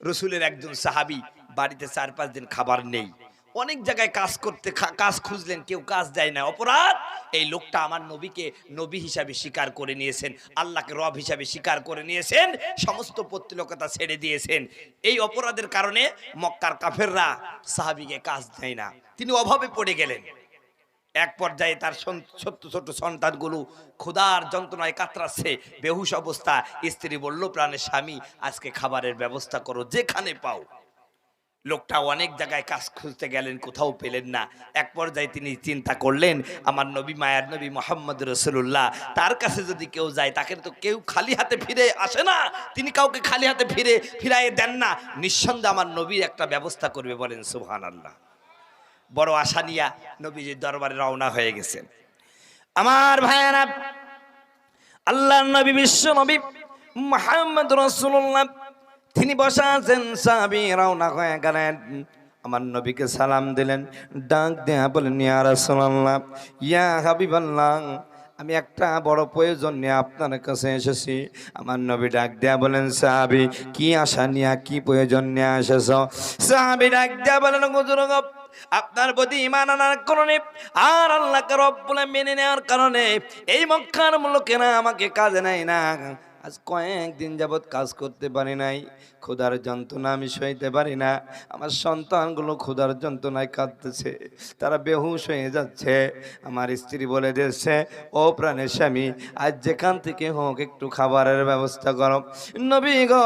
রসুলের একজন সাহাবী বাড়িতে 4-5 দিন খাবার নেই, অনেক জায়গায় কাজ খুঁজলেন, কেউ কাজ দেয় না। অপরাধ, এই লোকটা আমার নবীকে নবী হিসাবে স্বীকার করে নিয়েছেন, আল্লাহকে রব হিসাবে স্বীকার করে নিয়েছেন, সমস্ত পত্রিকতা ছেড়ে দিয়েছেন। এই অপরাধের কারণে মক্কার কাফেররা সাহাবীকে কাজ দেয় না, তিনি অভাবে পড়ে গেলেন। এক পর্যায়ে তার ছোট্ট ছোট্ট সন্তানগুলো ক্ষুধার যন্ত্রণায় কাতরাচ্ছে, বেহুশ অবস্থা। স্ত্রী বলল, প্রাণের স্বামী, আজকে খাবারের ব্যবস্থা করো যেখানে পাও। লোকটা অনেক জায়গায় কাজ খুঁজতে গেলেন, কোথাও পেলেন না। এক পর্যায়ে তিনি চিন্তা করলেন, আমার নবী, মায়ার নবী মুহাম্মদ রাসূলুল্লাহ, তার কাছে যদি কেউ যায়, তাকে তো কেউ খালি হাতে ফিরে আসে না, তিনি কাউকে খালি হাতে ফিরাইয়ে দেন না, নিঃসন্দেহে আমার নবী একটা ব্যবস্থা করবে। বলেন সুবহানাল্লাহ। বড় আশা নিয়া নবীজির দরবারে রওনা হয়ে গেছেন। আমার ভাইয়েরা, আল্লাহর নবী, বিশ্ব নবী মুহাম্মদ রাসূলুল্লাহ, তিনি বসা আছেন, সাহাবী রওনা হয়ে গেলেন। আমার নবীকে সালাম দিলেন, ডাক দেয়া বলেন, ইয়া রাসূলুল্লাহ, ইয়া হাবিবাল্লাহ, আমি একটা বড় প্রয়োজন নিয়ে আপনার কাছে এসেছি। আমার নবী ডাক দেয়া বলেন, সাহাবী, কি আশা নিয়ে, কি প্রয়োজন নিয়ে এসেছ? সাহাবী ডাক দেয়া বলেন, হুজুর, আপনার প্রতি ঈমান আনার কারণে আর আল্লাহকে রব বলে মেনে নেওয়ার কারণে এই মক্কার লোকেরা আমাকে কাজে নেয় না। আজ কয়েকদিন যাবৎ কাজ করতে পারি নাই, ক্ষুধার যন্ত্রণা আমি সইতে পারি না। আমার সন্তানগুলো ক্ষুধার যন্ত্রণায় কাঁদতেছে, তারা বেহুশ হয়ে যাচ্ছে। আমার স্ত্রী বলে দিয়েছে, ও প্রাণের স্বামী, আজ যেখান থেকে হোক একটু খাবারের ব্যবস্থা করো। নবী গো,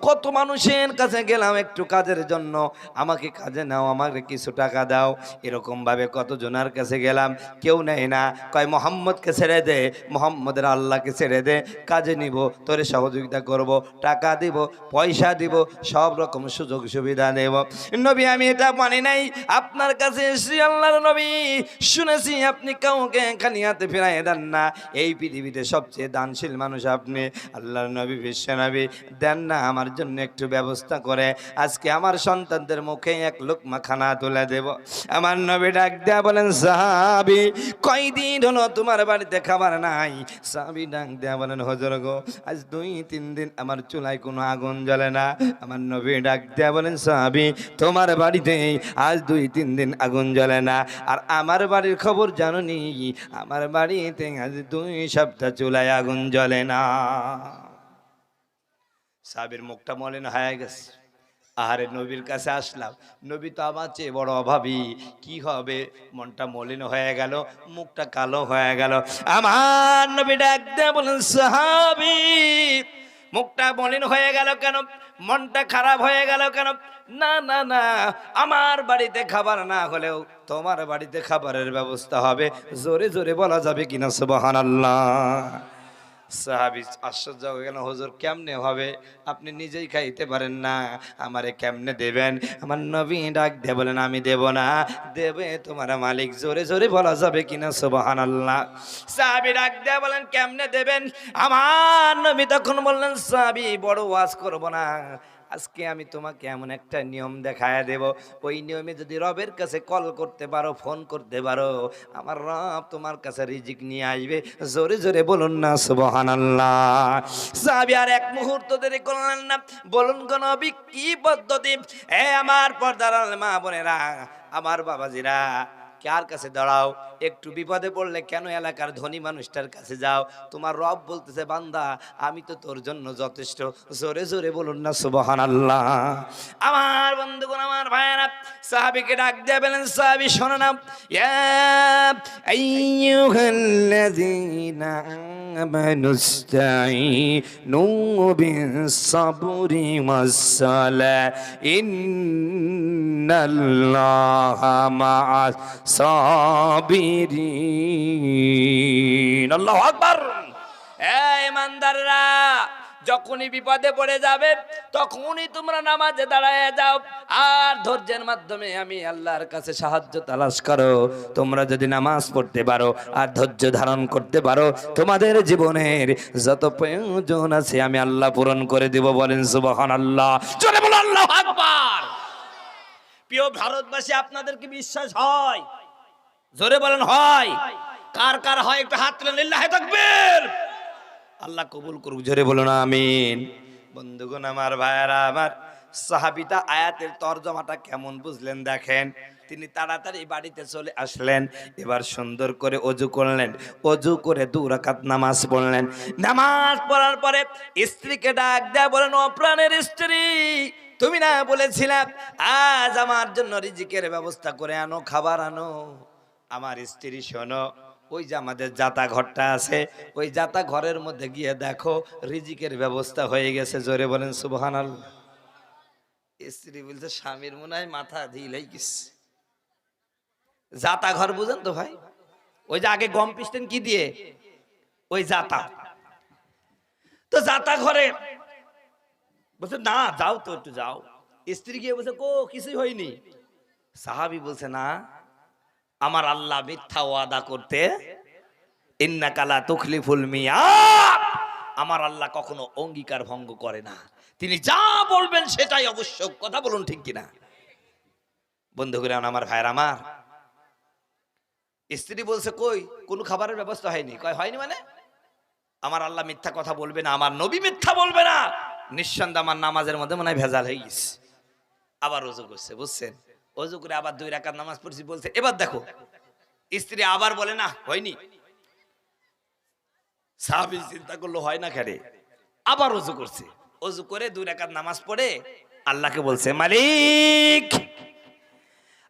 কত মানুষের কাছে গেলাম একটু কাজের জন্য, আমাকে কাজে নাও, আমাকে কিছু টাকা দাও। এরকম ভাবে কতজনের কাছে গেলাম, কেউ নেয় না। কয়, মোহাম্মদকে ছেড়ে দে, মোহাম্মদের আল্লাহকে ছেড়ে দে, কাজে নিব, তোরে সহযোগিতা করব, টাকা দিব, পয়সা দিব, সব রকম সুযোগ সুবিধা দেব। নবী, আমি এটা মানি নাই, আপনার কাছে এসেছি আল্লাহর নবী, শুনেছি আপনি কাউকে খালি হাতে ফিরাই দেন না, এই পৃথিবীতে সবচেয়ে দানশীল মানুষ আপনি। আল্লাহর নবী, বিশ্ব নবী, দেন না আমার জন্য একটু ব্যবস্থা করে, আজকে আমার সন্তানদের মুখে এক লোকমা খানা তুলে দেব। আমার নবী ডাক দেয়া বলেন, সাহাবী, কয়দিন হলো তোমার বাড়িতে খাবার নাই? সাহাবী ডাক দেয়া বলেন, হুজুর গো, আজ 2-3 দিন আমার চুলায় কোনো আগুন জ্বলে না। আমার নবী ডাক দেয়া বলেন, সাহাবী, তোমার বাড়িতে আজ 2-3 দিন আগুন জ্বলে না, আর আমার বাড়ির খবর জানো নি? আমার বাড়িতে আজ 2 সপ্তাহ চুলায় আগুন জ্বলে না। সাহাবীর মুখটা মলিন হয়ে গেছে। আহারে, নবীর কাছে আসলাম, নবী তো আমার চেয়ে বড় অভাবী, কি হবে? মনটা মলিন হয়ে গেল, মুখটা কালো হয়ে গেল। আমার নবী ডাক দেয়া বলেন, সাহাবী, মুখটা মলিন হয়ে গেল কেন? মনটা খারাপ হয়ে গেল কেন? না না না, আমার বাড়িতে খাবার না হলেও তোমার বাড়িতে খাবারের ব্যবস্থা হবে। জোরে জোরে বলা যাবে কিনা সুবহানাল্লাহ? সাহাবী আশ্চর্য হয়ে গেল, হুজুর কেমনে হবে? আপনি নিজেই খাইতে পারেন না, আমারে কেমনে দেবেন? আমার নবী ডাক দিয়ে বলেন, আমি দেব না, দেবে তোমার মালিক। জোরে জোরে বলা যাবে কিনা সুবহানাল্লাহ? সাহাবী ডাক দিয়ে বলেন, কেমনে দেবেন? আমার নবী তখন বললেন, সাহাবী, বড় ওয়াজ করব না, আজকে আমি তোমাকে এমন একটা নিয়ম দেখায় দেব, ওই নিয়মে যদি রবের কাছে কল করতে পারো, ফোন করতে পারো, আমার রব তোমার কাছে রিজিক নিয়ে আসবে। জোরে জোরে বলুন না সুবহানাল্লাহ? সাহাবী আর এক মুহূর্ত দেরি করলেন না, বলুন গো নবী, কি পদ্ধতি? আমার পর্দার মা বোনেরা, আমার বাবাজিরা, কার কাছে দাঁড়াও? একটু বিপদে পড়লে কেন এলাকার ধনী মানুষটার কাছে যাও? তোমার রব বলতেছে, বান্দা, আমি তো তোর জন্য যথেষ্ট। জোরে জোরে বলুন না সুবহানাল্লাহ? আমার বন্ধুগণ, আমার ভাইয়েরা, সাহাবীকে ডাক দিয়ে বলেন, সাহাবী শোনো না, ইয়া আইয়ুহাল্লাযীনা আমানুস্তাঈনু বিস-সাবরি ওয়াস-সালাহ, ইন্নাল্লাহা মা'আস সাবিরিন। আল্লাহু আকবার। এই ইমানদাররা, যখনই বিপদে পড়ে যাবে তখনই তোমরা নামাজে দাঁড়ায় যাও আর ধৈর্যের মাধ্যমে আমি আল্লাহর কাছে সাহায্য তালাশ করো। তোমরা যদি নামাজ পড়তে পারো আর ধৈর্য ধারণ করতে পারো, তোমাদের জীবনের যত প্রয়োজন আছে আমি আল্লাহ পূরণ করে দেব। বলেন সুবহানাল্লাহ? জোরে বলো আল্লাহু আকবার। প্রিয় ভারতবাসী, আপনাদের কি বিশ্বাস হয়? জোরে বলেন, হয়? কার কার হয় একটু হাত তুলে লিল্লাহি তাকবীর। আল্লাহ কবুল করুক, জোরে বলুন আমিন। বন্ধুগণ, আমার ভাইয়েরা, আমার সাহাবীটা আয়াতের তরজমাটা কেমন বুঝলেন দেখেন। তিনি তাড়াতাড়ি বাড়িতে চলে আসলেন, এবার সুন্দর করে অজু করলেন, অজু করে 2 রাকাত নামাজ পড়লেন। নামাজ পড়ার পরে স্ত্রীকে ডাক দেয়া বলেন, ও প্রাণের স্ত্রী, তুমি না বলেছিলাম আজ আমার জন্য রিজিকের ব্যবস্থা করে আনো, খাবার আনো? আমার স্ত্রী শোনো, ওই যে আমাদের জাতা ঘরটা আছে, ওই জাতা ঘরের মধ্যে গিয়ে দেখো রিজিকের ব্যবস্থা হয়ে গেছে। জোরে বলেন সুবহানাল্লাহ। স্ত্রী বলছে, স্বামীর মনে হয় মাথা ঢিলাই গেছে। জাতা ঘর বুঝেন তো ভাই, ওই যে আগে গম পিষতেন কি দিয়ে, ওই জাতা। তো জাতা ঘরে বলছে, না যাও তো, একটু যাও। স্ত্রী গিয়ে বলছে, কো কিছুই হয়নি। সাহাবী বলছে, না, আমার আল্লাহ মিথ্যা ওয়াদা করতে, ইন্নাকা লা তুখলিফুল মিয়াদ, আমার আল্লাহ কখনো অঙ্গীকার ভঙ্গ করে না, তিনি যা বলবেন সেটাই অবশ্য। কথা বলুন ঠিক কিনা বন্ধুগণ, আমার ভাইরা আমার। স্ত্রী বলছে, কই কোনো খাবারের ব্যবস্থা হয়নি? কয় হয়নি মানে? আমার আল্লাহ মিথ্যা কথা বলবে না, আমার নবী মিথ্যা বলবে না, নিঃসন্দেহে আমার নামাজের মধ্যে মনে হয় ভেজাল হয়ে গেছে। আবার ওযু করছে, বুঝছেন? ওযু করে আবার 2 রাকাত নামাজ পড়ছি বলছে, এবার দেখো। স্ত্রী আবার বলে, না হয়নি। সাহাবী চিন্তা করলো, হয় না কেন? আবার ওযু করছে, ওযু করে 2 রাকাত নামাজ পড়ে আল্লাহকে বলছে, মালিক,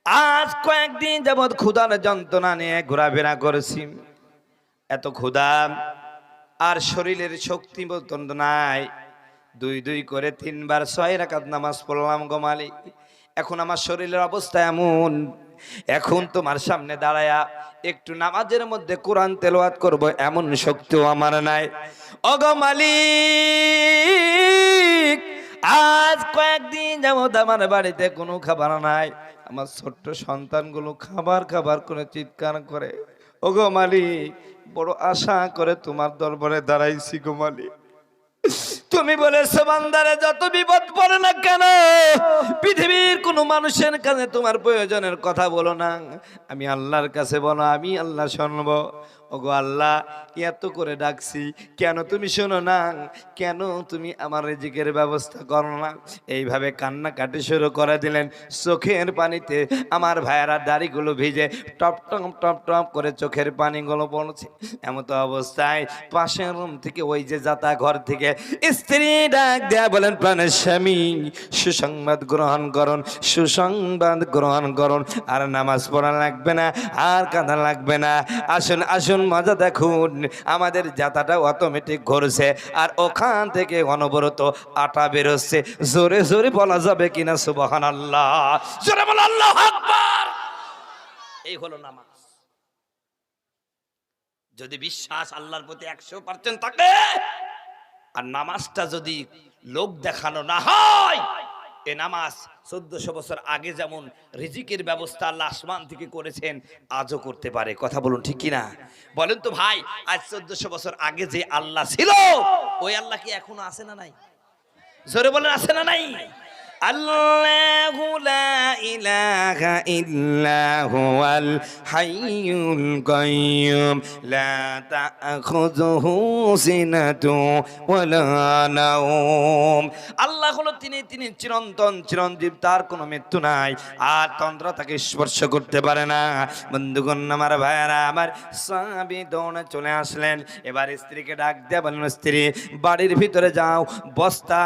আজ কয়েকদিন যাবৎ ক্ষুধার যন্ত্রণা নিয়ে ঘোরাফেরা করেছি, এত ক্ষুধা, আর শরীরের শক্তি বর্তন নাই। 2 করে 3 বার 6 রাকাত নামাজ পড়লাম গো মালিক। এখন আমার শরীরের অবস্থা এমন, এখন তোমার সামনে দাঁড়ায়া একটু নামাজের মধ্যে কোরআন তেলাওয়াত করব এমন শক্তিও আমার নাই। ও গো মালিক, আজ কয়েকদিন যাবত আমার বাড়িতে কোনো খাবার নাই, আমার ছোট্ট সন্তানগুলো খাবার খাবার করে চিৎকার করে। ও গো মালিক, বড় আশা করে তোমার দরবারে দাঁড়াইছি গো মালিক। তুমি বলেছো বান্দারে যত বিপদ পড়ে না কেন, পৃথিবীর কোনো মানুষের কাছে তোমার প্রয়োজনের কথা বলো না, আমি আল্লাহর কাছে বলো, আমি আল্লাহ শুনবো। ওগো আল্লাহ, এত করে ডাকছি, কেন তুমি শোনো না? কেন তুমি আমার রিজিকের ব্যবস্থা করো না? এইভাবে কান্নাকাটি শুরু করে দিলেন। চোখের পানিতে আমার ভাইয়েরা দাড়িগুলো ভিজে টপ টপ টপ টপ করে চোখের পানিগুলো পড়ছে। এমত অবস্থায় পাশের রুম থেকে, ওই যে জাতা ঘর থেকে স্ত্রী ডাক দেয়া বলেন, প্রাণের স্বামী, সুসংবাদ গ্রহণ করুন, সুসংবাদ গ্রহণ করুন। আর নামাজ পড়া লাগবে না, আর কাঁদা লাগবে না। আসুন আসুন, মজা দেখুন, আমাদের জাতাটা অটোমেটিক ঘুরছে, আর ওখান থেকে অনবরত আটা বেরোচ্ছে। জোরে জোরে বলা যাবে কিনা সুবহানাল্লাহ? জোরে বলো আল্লাহু আকবার। এই হলো নামাজ। যদি বিশ্বাস আল্লাহর প্রতি 100% থাকে, আর নামাজটা যদি লোক দেখানো না হয়, এ নামাজ 1400 বছর আগে যেমন রিজিকের ব্যবস্থা আল্লাহ আসমান থেকে করেছেন, আজও করতে পারে। কথা বলুন ঠিক কিনা বলেন তো ভাই? আজ 1400 বছর আগে যে আল্লাহ ছিল, ওই আল্লাহ কি এখনো আছে না নাই? জোরে বলেন, আছে না নাই? আল্লাহু লা ইলাহা ইল্লা হুয়াল হাইয়ুল কাইয়্যুম লা তাখুযুহু সিনাতু ওয়ালা নাওম। আল্লাহ হলো তিনি চিরন্তন, চিরঞ্জীব, তার কোনো মৃত্যু নাই, আর তন্দ্রা তাকে স্পর্শ করতে পারে না। বন্ধুগণ আমার, ভাইয়ারা আমার, সাহাবী দৌড়ে চলে আসলেন। এবার স্ত্রীকে ডাক দেয়া বলেন, স্ত্রী বাড়ির ভিতরে যাও, বস্তা,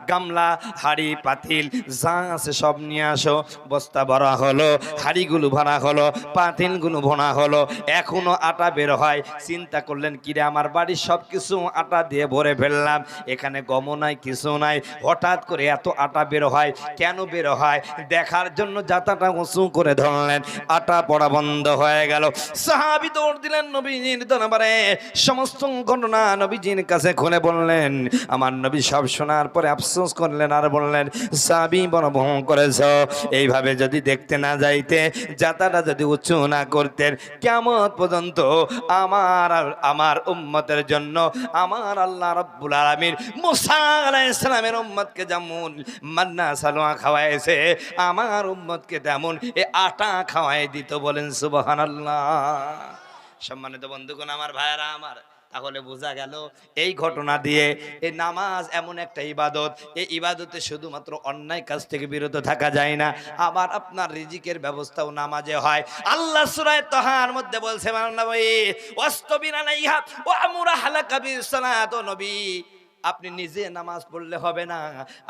গামলা, হাড়ি, পাতিল যা আছে সব নিয়ে আসো। বস্তা ভরা হলো, হাড়িগুলো ভরা হলো, পাতিলগুলো ভরা হলো, এখনো আটা বের হয়। চিন্তা করলেন, কিরে আমার বাড়ির সব কিছু আটা দিয়ে ভরে ফেললাম, এখানে গমও নাই, কিছু নাই, হঠাৎ করে এত আটা বের হয় কেন? বের হয় দেখার জন্য জাতাটা উঁচু করে ধরলেন, আটা পড়া বন্ধ হয়ে গেল। সাহাবী দৌড় দিলেন নবীজির দরবারে, সমস্ত ঘটনা নবীজির কাছে খুলে বললেন। আমার নবী সব শোনার পরে আফসোস করলেন, আর বললেন, সাহাবী বড় ভুল করেছ, এইভাবে যদি দেখতে না যাইতে, জাতাটা যদি উঁচু না করতেন, কিয়ামত পর্যন্ত আমার উম্মতের জন্য আমার আল্লাহ রাব্বুল আলামিন মুসা আলাইহিস সালামের উম্মতকে যেমন মান্না সালোয়া খাওয়াইছে, আমার উম্মতকে তেমন এ আটা খাওয়াই দিত। বলেন সুবহানাল্লাহ। সম্মানিত বন্ধুগণ আমার, ভাইয়েরা আমার, তাহলে বোঝা গেল এই ঘটনা দিয়ে এই নামাজ এমন একটা ইবাদত, এই ইবাদতে শুধুমাত্র অন্যায় কাজ থেকে বিরত থাকা যায় না, আবার আপনার রিজিকের ব্যবস্থাও নামাজে হয়। আল্লাহ সূরা তাহার মধ্যে বলছে ওয়াস্তাবিনা আলাইহা ওয়া আমুরা হালাকা বিসসালাত। নবী আপনি নিজে নামাজ পড়লে হবে না,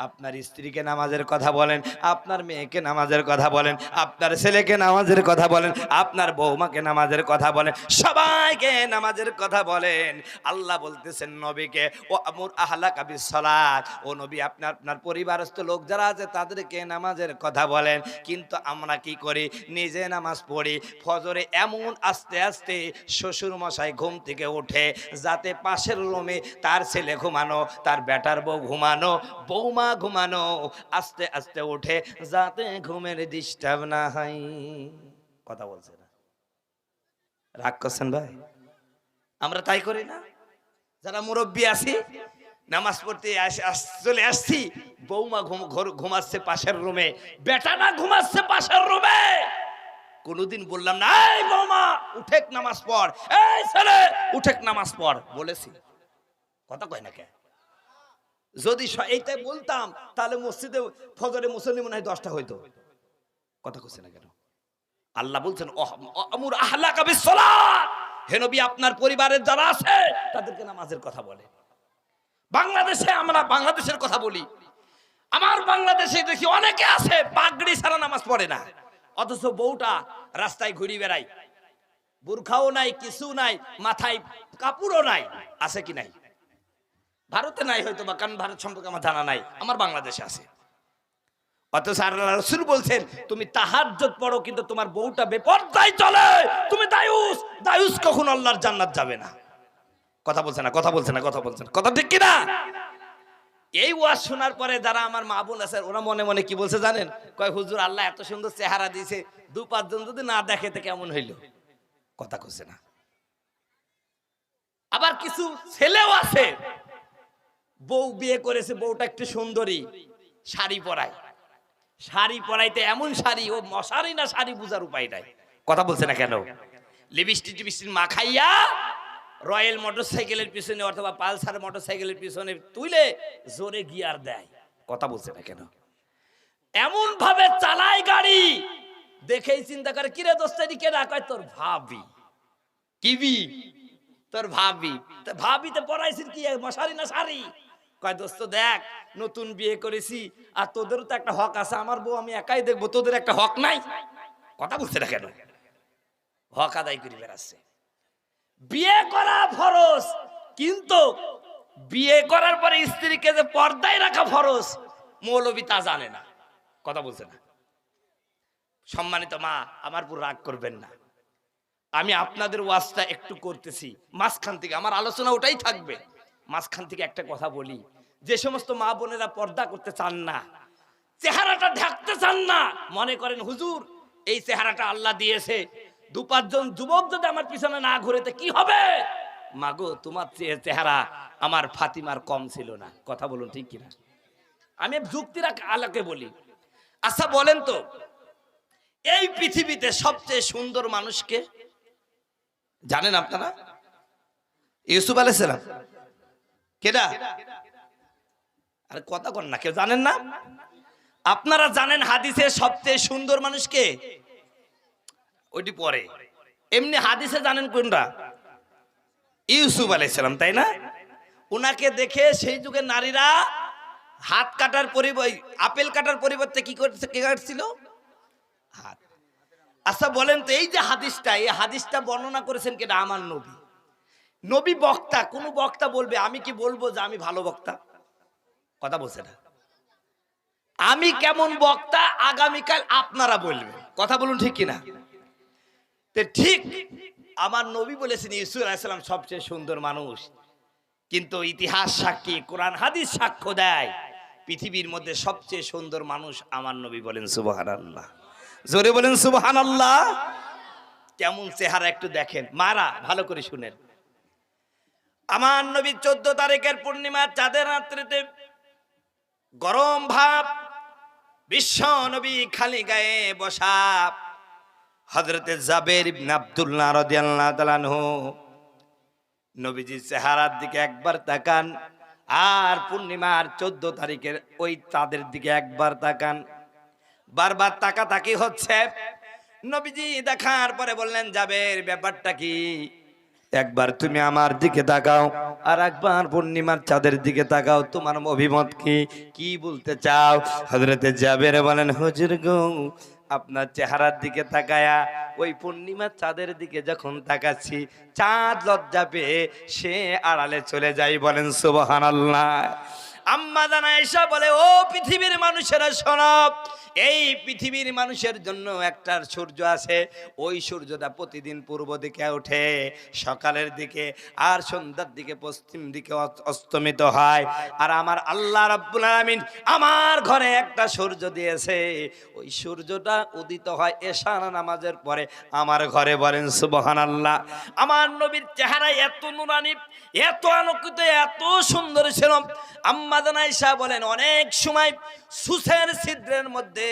আপনার স্ত্রীকে নামাজের কথা বলেন, আপনার মেয়েকে নামাজের কথা বলেন, আপনার ছেলেকে নামাজের কথা বলেন, আপনার বৌমাকে নামাজের কথা বলেন, সবাইকে নামাজের কথা বলেন। আল্লাহ বলতেছেন নবীকে ও আমুর আহলাকা বিসসালাত, ও নবী আপনার আপনার পরিবারস্থ লোক যারা আছে তাদেরকে নামাজের কথা বলেন। কিন্তু আমরা কি করি? নিজে নামাজ পড়ি, ফজরে এমন আস্তে আস্তে শ্বশুর মশাই ঘুম থেকে ওঠে যাতে পাশের রুমে তার ছেলে ঘুমানো, তার বেটার বউ ঘুমানো, বৌমা ঘুমানো, আস্তে আস্তে ওঠে যাতে ঘুমের ডিস্টার্ব না হয়। কথা বলছে না, রাগ করছেন ভাই? আমরা তাই করি না? যারা মুরব্বী আছি নামাজ পড়তে চলে আসছি, বৌমা ঘুমাচ্ছে পাশের রুমে, বেটা না ঘুমাচ্ছে পাশের রুমে, কোনদিন বললাম না এই বৌমা উঠেক নামাজ পড়, এই ছেলে উঠেক নামাজ পড়? বলেছি? কথা কয় না কে? যদি এইটাই বলতাম তাহলে মসজিদে ফজরে মুসল্লি মনে হয় 10টা হইতো। কথা কইছে না কেন? আল্লাহ বলছেন আমুর আহলাকা বিসসালাত, হে নবী আপনার পরিবারের যারা আছে তাদেরকে নামাজের কথা বলে। বাংলাদেশে আমরা বাংলাদেশের কথা বলি, আমার বাংলাদেশে দেখি অনেকে আছে পাগড়ি ছাড়া নামাজ পড়ে না, অথচ বউটা রাস্তায় ঘুরি বেড়ায়, বুরখাও নাই, কিছু নাই, মাথায় কাপড়ও নাই। আছে কি নাই? ভারতে নাই হয়তো বা, কারণ ভারত সম্পর্কে আমার জানা নাই, আমার বাংলাদেশে আছে। অথচ আল্লাহ রাসূল বলছেন তুমি তাহাজ্জুদ পড়ো কিন্তু তোমার বউটা বেপরদায় চলে, তুমি দায়ুস, দায়ুস কখনো আল্লাহর জান্নাত যাবে না। কথা বলছে না, কথা বলছে না, কথা বলছেন, কথা ঠিক কি না? এই ওয়াজ শোনার পরে যারা আমার মা বোন আছে ওরা মনে মনে কি বলছে জানেন? কয় হুজুর আল্লাহ এত সুন্দর চেহারা দিয়েছে, 2-5 জন যদি না দেখে তো কেমন হইল? কথা কইছে না। আবার কিছু ছেলেও আছে বউ বিয়ে করেছে, বউটা একটু সুন্দরী, শাড়ি পরায়, শাড়ি পরাইতে এমন শাড়ি, ও মশারি না শাড়ি বুঝার উপায় নাই। কথা বলছে না কেন? লিপস্টিক টিপস্টিক মাখাইয়া রয়্যাল মোটরসাইকেলের পিছনে অথবা পালসার মোটরসাইকেলের পিছনে তুলে জোরে গিয়ার দেয়। কথা বলছে না কেন? এমন ভাবে চালায় গাড়ি, দেখেই চিন্তা করে কিরে দোস্ত এদিকে না, কয় তোর ভাবি। কিবি? তোর ভাবি। তো ভাবিতে পড়াইছিস কি মশারি না শাড়ি? কয় দোস্ত দেখ নতুন বিয়ে করেছি আর তোদেরও তো একটা হক আছে, আমার বউ আমি একাই দেখবো, তোদের একটা হক নাই? কথা বলছে না কেন? হক আদায় করে বেড়াচ্ছে। বিয়ে করা ফরজ, কিন্তু বিয়ে করার পরে স্ত্রীকে যে পর্দায় রাখা ফরজ মৌলবী তা জানে না। কথা বলছে না? সম্মানিত মা আমার পুরো রাগ করবেন না, আমি আপনাদের ওয়াজটা একটু করতেছি, মাঝখান থেকে আমার আলোচনা ওটাই থাকবে। মাঝখান থেকে একটা কথা বলি, যে সমস্ত মা বোনেরা পর্দা করতে চান না, চেহারাটা ঢাকতে চান না, মনে করেন হুজুর এই চেহারাটা আল্লাহ দিয়েছে, 2-5 জন যুবক যদি আমার পিছনে না ঘুরেতে কি হবে? মাগো তোমার চেহারা আমার ফাতিমার কম ছিল না। কথা বলুন ঠিক কিনা? আমি যুক্তির আলোকে বলি। আচ্ছা বলেন তো এই পৃথিবীতে সবচেয়ে সুন্দর মানুষকে জানেন আপনারা? ইউসুফ আলাইহিস সালাম। কেডা? আরে কথা কন না, কেউ জানেন না? আপনারা জানেন হাদিসে সবচেয়ে সুন্দর মানুষ কে? ওইটি পরে, এমনি হাদিসে জানেন কোনটা? ইউসুফ আলাইহিস সালাম, তাই না? উনাকে দেখে সেই যুগের নারীরা হাত কাটার পরিবর্তে, আপেল কাটার পরিবর্তে কি কাটছিল? হাত। আচ্ছা বলেন তো এই যে হাদিসটা, এই হাদিসটা বর্ণনা করেছেন কেডা? আমার নবী। নবী বক্তা, কোন বক্তা বলবে আমি কি বলবো যে আমি ভালো বক্তা? কথা বলছে না? আমি কেমন বক্তা আগামীকাল আপনারা বলবেন। কথা বলুন ঠিক কিনা? ঠিক আমার নবী বলেছেন ইউসুফ আলাইহিস সালাম সবচেয়ে সুন্দর মানুষ, কিন্তু ইতিহাস সাক্ষী, কোরআন হাদিস সাক্ষ্য দেয় পৃথিবীর মধ্যে সবচেয়ে সুন্দর মানুষ আমার নবী। বলেন সুবহানাল্লাহ, জোরে বলেন সুবহানাল্লাহ। কেমন চেহারা একটু দেখেন মারা, ভালো করে শুনেন। আমার নবী 14 তারিখের পূর্ণিমা চাঁদের রাত্রিতে গরম ভাব, বিশ্ব নবী খালি গায়ে বসা, হযরতে জাবের ইবনে আব্দুল্লাহ রাদিয়াল্লাহু তাআলা আনহু নবীজির চেহারার দিকে একবার তাকান, আর পূর্ণিমার 14 তারিখের ওই চাঁদের দিকে একবার তাকান। বারবার তাকাতাকি হচ্ছে। নবীজি দেখার পরে বললেন, জাবের ব্যাপারটা কি? একবার তুমি আমার দিকে তাকাও, আর একবার পূর্ণিমার চাঁদের দিকে তাকাও, তোমার অভিমত কি, কি বলতে চাও? হযরতে জাবের বলেন, হুজুর গো, আপনার চেহারার দিকে তাকায়া ওই পূর্ণিমার চাঁদের দিকে যখন তাকাচ্ছি, চাঁদ লজ্জা পেয়ে সে আড়ালে চলে যায়। বলেন সুবহানাল্লাহ। আম্মা জান আয়েশা বলে, ও পৃথিবীর মানুষেরা শোনো, এই পৃথিবীর মানুষের জন্য একটা সূর্য আছে। ওই সূর্যটা প্রতিদিন পূর্ব দিকে ওঠে সকালের দিকে, আর সন্ধ্যার দিকে পশ্চিম দিকে অস্তমিত হয়। আর আমার আল্লাহ রাব্বুল আলামিন আমার ঘরে একটা সূর্য দিয়েছে, ওই সূর্যটা উদিত হয় এশা নামাজের পরে আমার ঘরে। বলেন সুবহানাল্লাহ। আমার নবীর চেহারা এত নুরানি, এত আলোকিত, এত সুন্দর ছিল। আম্মা জান আয়েশা বলেন, অনেক সময় সুসের ছিদ্রের মধ্যে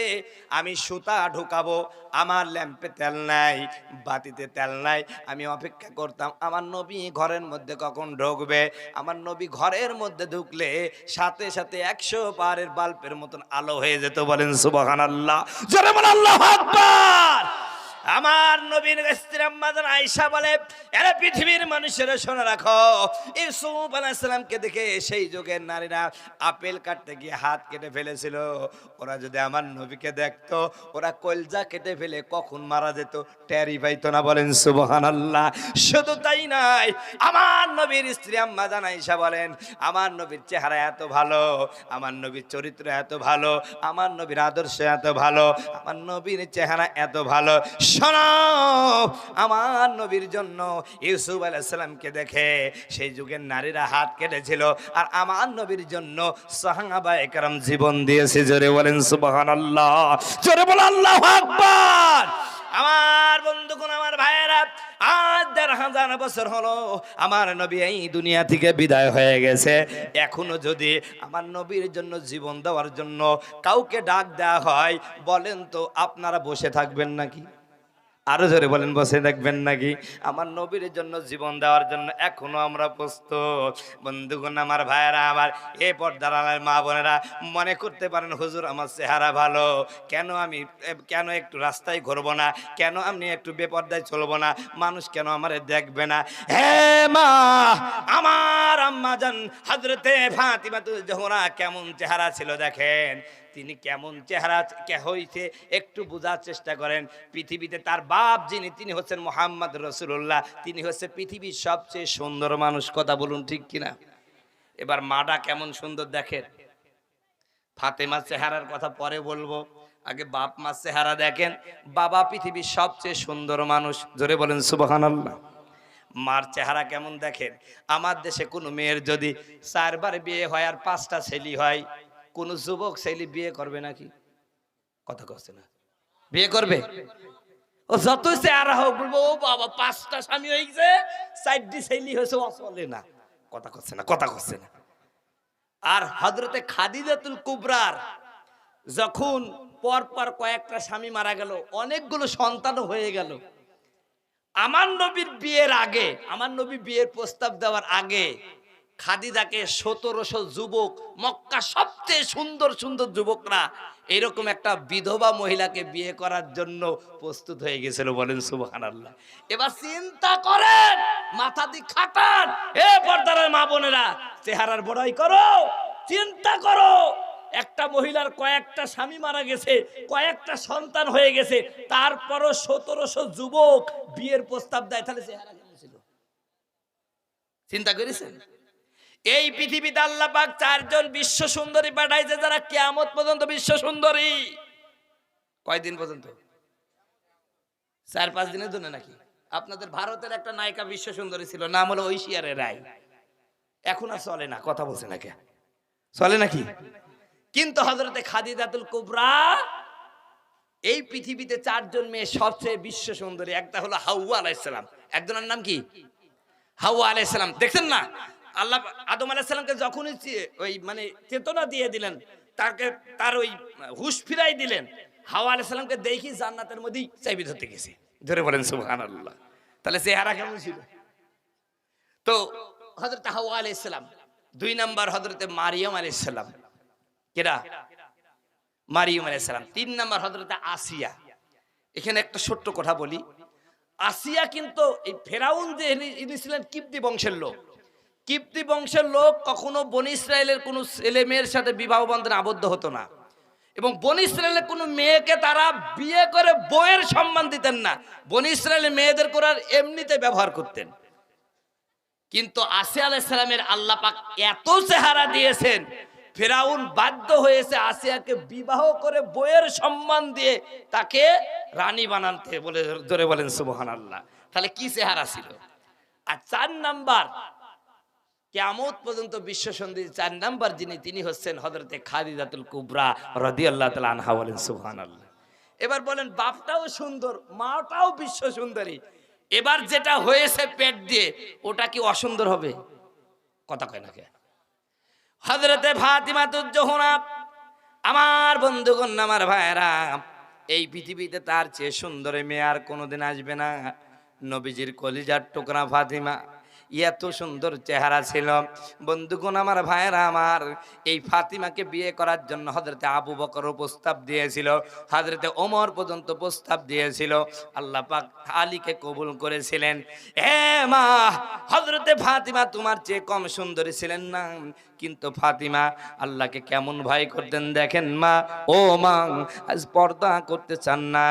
আমি সুতা ঢুকাবো, আমার ল্যাম্পে তেল নাই, বাতিতে তেল নাই, আমি অপেক্ষা করতাম আমার নবী ঘরের মধ্যে কখন ঢুকবে। আমার নবী ঘরের মধ্যে ঢুকলে সাথে সাথে 100 পারের বাল্বের মতন আলো হয়ে যেত। বলেন সুবহানাল্লাহ। জোরে বলেন আল্লাহু আকবার। আমার নবীর স্ত্রী আম্মা জান আয়েশা বলে, এরা পৃথিবীর মানুষেরা শোনা রাখো, ইউসুফ আলাইহিস সালামকে দেখে সেই যুগের নারীরা আপেল কাটতে গিয়ে হাত কেটে ফেলেছিল। ওরা যদি আমার নবীকে দেখতো, ওরা কলজা কেটে ফেলে কখন মারা যেত টেরই পাইতো না। বলেন সুবহানাল্লাহ। শুধু তাই নয়, আমার নবীর স্ত্রী আম্মা জান আয়েশা বলেন, আমার নবীর চেহারা এত ভালো, আমার নবীর চরিত্র এত ভালো, আমার নবীর আদর্শ এত ভালো, আমার নবীর চেহারা এত ভালো। শোনো, আমার নবীর জন্য ইউসুফ আলাইহিস সালামকে দেখে সেই যুগের নারীরা হাত কেটেছিল, আর আমার নবীর জন্য সাহাবায়ে কেরাম জীবন দিয়েছে। জোরে বলেন সুবহানাল্লাহ। জোরে বলেন আল্লাহু আকবার। আমার বন্ধুগণ, আমার ভাইয়েরা, আজ ১৫০০ বছর হলো আমার নবী এই দুনিয়া থেকে বিদায় হয়ে গেছে। এখনো যদি আমার নবীর জন্য জীবন দেওয়ার জন্য কাউকে ডাক দেওয়া হয়, বলেন তো আপনারা বসে থাকবেন নাকি? আরো জোরে বলেন, বসে দেখবেন নাকি? আমার নবীর জন্য জীবন দেওয়ার জন্য এখনো আমরা প্রস্তুত। বন্ধুগণ, আমার ভাইয়েরা, আমার এ পর্দার আড়ালের মা বোনেরা, মনে করতে পারেন হুজুর আমার চেহারা ভালো, কেন একটু রাস্তায় ঘুরবো না, কেন আমি একটু বেপর্দায় চলবো না, মানুষ কেন আমারে দেখবে না? হে মা, আমার আম্মা জান হযরতে ফাতিমাতুল জোহরা কেমন চেহারা ছিল দেখেন। তিনি কেমন চেহারা হইছে একটু বোঝার চেষ্টা করেন। পৃথিবীতে তার বাপ যিনি, তিনি হচ্ছেন মুহাম্মদ রাসূলুল্লাহ, তিনি হচ্ছে পৃথিবীর সবচেয়ে সুন্দর মানুষ। কথা বলুন ঠিক কিনা? এবার মাটা কেমন সুন্দর দেখেন। ফাতেমার চেহারার কথা পরে বলবো, আগে বাপ মার চেহারা দেখেন। বাবা পৃথিবীর সবচেয়ে সুন্দর মানুষ। জোরে বলেন সুবহানাল্লাহ। মার চেহারা কেমন দেখেন। আমার দেশে কোনো মেয়ের যদি 4 বার বিয়ে হয় আর 5টা ছেলে হয়, কোন যুবক ছেলে বিয়ে করবে নাকি? কথা কচ্ছে না, বিয়ে করবে? ও যতই চেহারা হোক, বলবো ও বাবা 5টা স্বামী হয়ে গেছে, 4টি ছেলে হয়েছে, ও চলে না। কথা কচ্ছে না, কথা কচ্ছে না। আর হযরতে খাদিজাতুল কুবরার যখন পর কয়েকটা স্বামী মারা গেল, অনেকগুলো সন্তানও হয়ে গেল, আমার নবীর বিয়ের আগে, আমার নবী বিয়ের প্রস্তাব দেওয়ার আগে খাদিজাকে 1700 যুবক, মক্কা সবচেয়ে সুন্দর সুন্দর যুবকরা এরকম একটা বিধবা মহিলাকে বিয়ে করার জন্য প্রস্তুত হয়ে গেছিল। বলেন সুবহানাল্লাহ। এবার চিন্তা করেন, মাথা দিয়ে খাটান, এ পর্দার মা বোনেরা, চেহারার বড়াই করো, চিন্তা করো। একটা মহিলার কয়েকটা স্বামী মারা গেছে, কয়েকটা সন্তান হয়ে গেছে, তারপরও 1700 যুবক বিয়ের প্রস্তাব দেয়, তাহলে চেহারা কেমন ছিল চিন্তা করেছেন? এই পৃথিবীতে আল্লাহ পাক 4 জন বিশ্ব সুন্দরী পাঠাইছে, যারা কিয়ামত পর্যন্ত বিশ্ব সুন্দরী। কয়দিন পর্যন্ত? 4-5 দিনের জন্য নাকি? আপনাদের ভারতের একটা নায়িকা বিশ্ব সুন্দরী ছিল, নাম হলো ঐশ্বরিয়া রায়। এখন আর চলে না, কথা বলছে না কে? চলে নাকি? কিন্তু হযরতে খাদিজাতুল কুবরা, এই পৃথিবীতে 4 জন মেয়ে সবচেয়ে বিশ্ব সুন্দরী। একটা হলো হাওয়া আলাইহিস সালাম, একজনের নাম কি? হাওয়া আলাইহিস সালাম। দেখছেন না, আল্লাহ আদম আলাইহিস সালামকে যখনই ওই মানে চেতনা দিয়ে দিলেন, তার ওই হুঁশ ফিরাই দিলেন, হাওয়া আলাইহিস সালামকে দেখি জান্নাতের মধ্যেই চাবি ধরতে গেছে। ধরে বলেন সুবহানাল্লাহ। তাহলে চেহারা কেমন ছিল? তো হযরত হাওয়া আলাইহিস সালাম, 2 নাম্বার হযরতে মারিয়াম আলাইহিস সালাম, কেডা? মারিয়াম আলাইহিস সালাম। 3 নাম্বার হযরতে আসিয়া। এখানে একটা ছোট্ট কথা বলি, আসিয়া কিন্তু এই ফেরাউন যে ইনি ছিলেন কিপ্তি বংশের লোক। কিপ্তি বংশের লোক কখনো বনি ইসরায়েলের কোনো ছেলে মেয়ের সাথে বিবাহ বন্ধনে আবদ্ধ হতো না, এবং বনি ইসরায়েলের কোনো মেয়েকে তারা বিয়ে করে বউয়ের সম্মান দিতেন না। বনি ইসরায়েলের মেয়েদের করার এমনিতে ব্যবহার করতেন। কিন্তু আসিয়া আলাইহিস সালামের আল্লাহ পাক এত চেহারা দিয়েছেন, ফেরাউন বাধ্য হয়েছে আসিয়াকে বিবাহ করে বউয়ের সম্মান দিয়ে তাকে রানী বানাতে, বলে ধরে বলেন সুবহানাল্লাহ। তাহলে কি চেহারা ছিল। আর 4 নাম্বার, কিয়ামত পর্যন্ত বিশ্ব সুন্দরী 4 নাম্বার যিনি, তিনি হচ্ছেন হযরতে খাদিজাতুল কুবরা রাদিয়াল্লাহু তাআলা আনহা, বলেন সুবহানাল্লাহ। এবার বলেন বাপটাও সুন্দর, মাটাও বিশ্ব সুন্দরী, এবার যেটা হয়েছে পেট দিয়ে ওটা কি অসুন্দর হবে? কথা কয় না কে? হযরতে ফাতিমাতুজ জোহরা, আমার বন্ধুগণ, আমার ভাইরা, এই পৃথিবীতে তার চেয়ে সুন্দর মেয়ে আর কোনোদিন আসবে না। নবীজির কলিজার টুকরা ফাতিমা, এত সুন্দর চেহারা ছিল। বন্ধুগণ, আমার ভাইরা আমার, এই ফাতিমাকে বিয়ে করার জন্য হযরতে আবু বকর প্রস্তাব দিয়েছিল, হযরতে ওমর পর্যন্ত প্রস্তাব দিয়েছিল। আল্লাহ পাক আলীকে কবুল করেছিলেন। হে মা, হযরতে ফাতিমা তোমার চেয়ে কম সুন্দরী ছিলেন না, কিন্তু ফাতিমা আল্লাহকে কেমন ভয় করতেন দেখেন মা। ও মা, আজ পর্দা করতে চান না।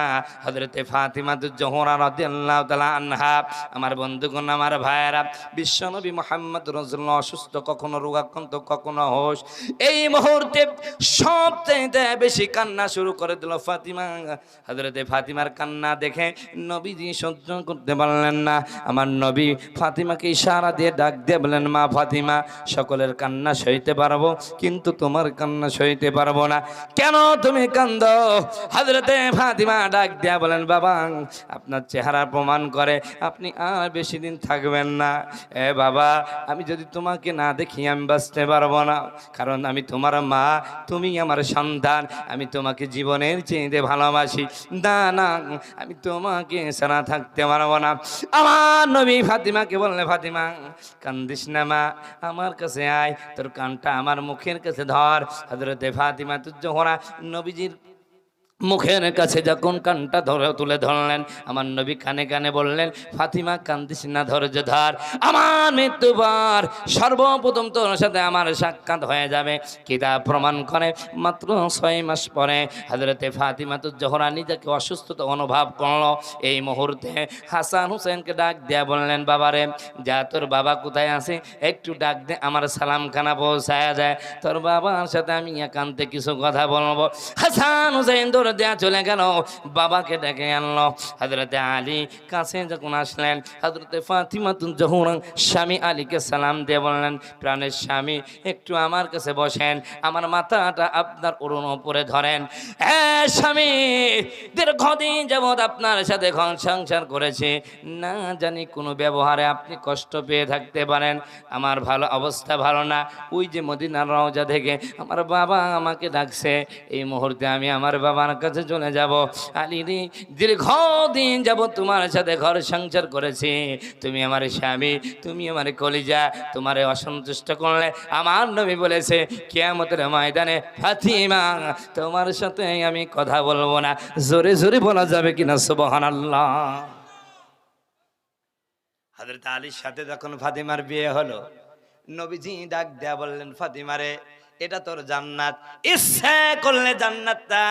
হযরতে ফাতিমাতুজ জোহরা রাদিয়াল্লাহু তাআলা আনহা, আমার বন্ধুগণ, আমার ভাইয়েরা, বিশ্বনবী মুহাম্মদ রাসূলুল্লাহ অসুস্থ, কখনো রোগাক্রান্ত, কখনো হোশ। এই মুহূর্তে সবচেয়ে বেশি কান্না শুরু করে দিল ফাতিমা। হযরতে ফাতিমার কান্না দেখে নবীজি সহ্য করতে পারলেন না। আমার নবী ফাতিমাকে ইশারা দিয়ে ডাক দিয়ে বলেন, মা ফাতিমা, সকলের কান্না সইতে পারবো, কিন্তু তোমার কান্না সইতে পারবো না। কেন তুমি কান্দো? হযরতে ফাতিমা ডাক দিয়া বলেন, বাবা, আপনার চেহারা প্রমাণ করে আপনি আর বেশি দিন থাকবেন না। এ বাবা, আমি যদি তোমাকে না দেখি আমি বাঁচতে পারবো না, কারণ আমি তোমার মা, তুমি আমার সন্তান, আমি তোমাকে জীবনের চেয়ে ভালোবাসি। না না, আমি তোমাকে ছাড়া থাকতে পারবো না। আমার নবী ফাতিমাকে বললে, ফাতিমা কান্দিস না মা, আমার কাছে আয়, তোর কানটা আমার মুখের কাছে ধর। হযরতে ফাতিমাতুজ জোহরা নবীজির মুখের কাছে যখন কানটা তুলে ধরলেন, আমার নবী কানে কানে বললেন, ফাতিমা কান্দিস না, ধৈর্য ধর, আমার মৃত্যুবার সর্বপ্রথম তোর সাথে আমার সাক্ষাৎ হয়ে যাবে। কিতাব প্রমাণ করে মাত্র 6 মাস পরে হযরতে ফাতিমাতুজ জোহরা নিজেকে অসুস্থতা অনুভব করলো। এই মুহূর্তে হাসান হুসেনকে ডাক দিয়া বললেন, বাবারে, যা তোর বাবা কোথায় আছে একটু ডাক দে, আমার সালামখানা পৌঁছায়া যায়, তোর বাবার সাথে আমি একান্তে কিছু কথা বলবো। হাসান হুসেন দেয়া চলে গেল, বাবাকে ডেকে আনলো। হযরতে আলী কাছে যখন আসলেন, হযরতে ফাতিমাতুজ জোহরা স্বামী আলীকে সালাম দিয়ে বললেন, প্রাণের স্বামী, একটু আমার কাছে বসেন, আমার মাথাটা আপনার ওড়ন উপরে ধরেন। হ্যাঁ স্বামী, দীর্ঘদিন যাবৎ আপনার সাথে সংসার করেছে, না জানি কোনো ব্যবহারে আপনি কষ্ট পেয়ে থাকতে পারেন, আমার ভালো অবস্থা ভালো না। ওই যে মদিনার রওজা থেকে আমার বাবা আমাকে ডাকছে, এই মুহূর্তে আমি আমার বাবার কাছে চলে যাব। আলী রে, দীর্ঘদিন যাব তোমার সাথে ঘর সংসার করেছি, তুমি আমার স্বামী, তুমি আমার কলিজা, তোমারে অসন্তুষ্ট করলে আমার নবী বলেছে কিয়ামতের ময়দানে, ফাতিমা তোমার সাথে আমি কথা বলবো না। জোরে জোরে বলা যাবে কিনা সুবহানাল্লাহ। হযরত আলীর সাথে যখন ফাতিমার বিয়ে হলো, নবীজি ডাক দেয়া বললেন, ফাতিমারে, এটা তোর জান্নাত, ইচ্ছে করলে জান্নাতটা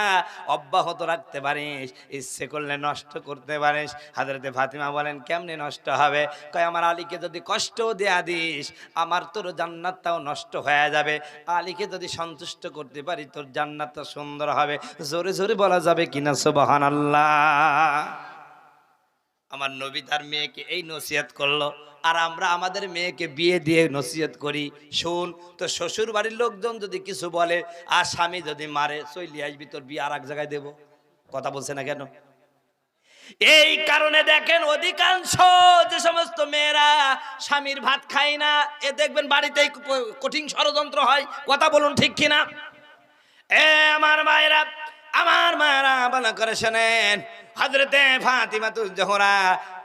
অব্যাহত রাখতে পারিস, ইচ্ছে করলে নষ্ট করতে পারিস। হযরতে ফাতিমা বলেন, কেমনে নষ্ট হবে? কয়, আমার আলীকে যদি কষ্ট দেয়া দিস, আমার তোর জান্নাতটাও নষ্ট হয়ে যাবে। আলীকে যদি সন্তুষ্ট করতে পারি, তোর জান্নাতটা সুন্দর হবে। জোরে জোরে বলা যাবে কিনা সুবহানাল্লাহ। আমার নবী তার মেয়েকে এই নসিহত করলো, আর আমরা আমাদের মেয়েকে বিয়ে দিয়ে নসিহত করি। শোন, তো শ্বশুর বাড়ির লোকজন যদি কিছু বলে আর স্বামী যদি মারে, চলি আসবি, তোর বিয়ে আর এক জায়গায় দেবো। কথা বলছে না কেন? এই কারণে দেখেন অধিকাংশ যে সমস্ত মেয়েরা স্বামীর ভাত খায় না, এ দেখবেন বাড়িতেই কঠিন ষড়যন্ত্র হয়। কথা বলুন ঠিক কিনা? আমার মায়েরা ভালো করে শোনেন, হযরতে ফাতিমাতুজ জোহরা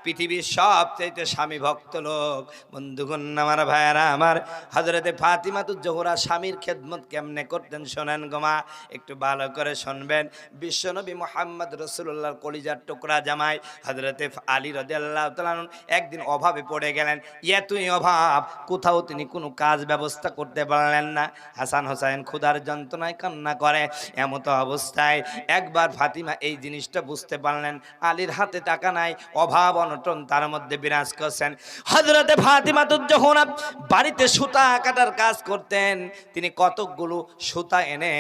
পৃথিবীর সবচেয়ে স্বামী ভক্ত লোক। বন্ধুগণ আমার ভাইয়েরা আমার, হযরতে ফাতিমাতুজ জোহরা স্বামীর খেদমত কেমনে করতেন শোনেন গোমা, একটু ভালো করে শুনবেন। বিশ্বনবী মুহাম্মদ রাসূলুল্লাহর কলিজার টুকরা জামাই হযরতে আলী রাদিয়াল্লাহু তাআলা একদিন অভাবে পড়ে গেলেন। এতই অভাব, কোথাও তিনি কোনো কাজ ব্যবস্থা করতে পারলেন না। হাসান হোসেন ক্ষুধার যন্ত্রণায় কান্না করে। এমত অবস্থায় একবার ফাতিমা এই জিনিসটা বুঝতে পারলেন, আলীর হাতে টাকা নাই, অভাব অনটন তার মধ্যে বিরাজ করছেন। হযরতে ফাতিমাতুজ জোহরা বাড়িতে সুতা কাটার কাজ করতেন। তিনি কতকগুলো সুতা এনে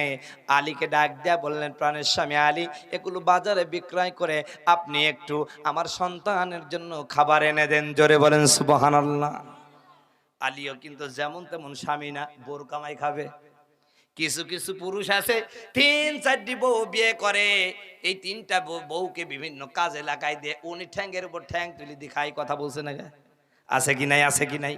আলীকে ডাক দেয়া বললেন, প্রাণের স্বামী আলী, এগুলো বাজারে বিক্রয় করে আপনি একটু আমার সন্তানের জন্য খাবার এনে দেন। জোরে বলেন সুবহানাল্লাহ। আলীও কিন্তু যেমন তেমন স্বামী না, বোর কামাই খাবে। কিছু কিছু পুরুষ আছে 3-4টি বউ বিয়ে করে, এই 3টা বউকে বিভিন্ন কাজে লাগাই দিয়ে উনি ঠ্যাঙ্গের উপর ঠ্যাং তুলি দেখাই। কথা বলছে না, আছে কি নাই, আছে কি নাই?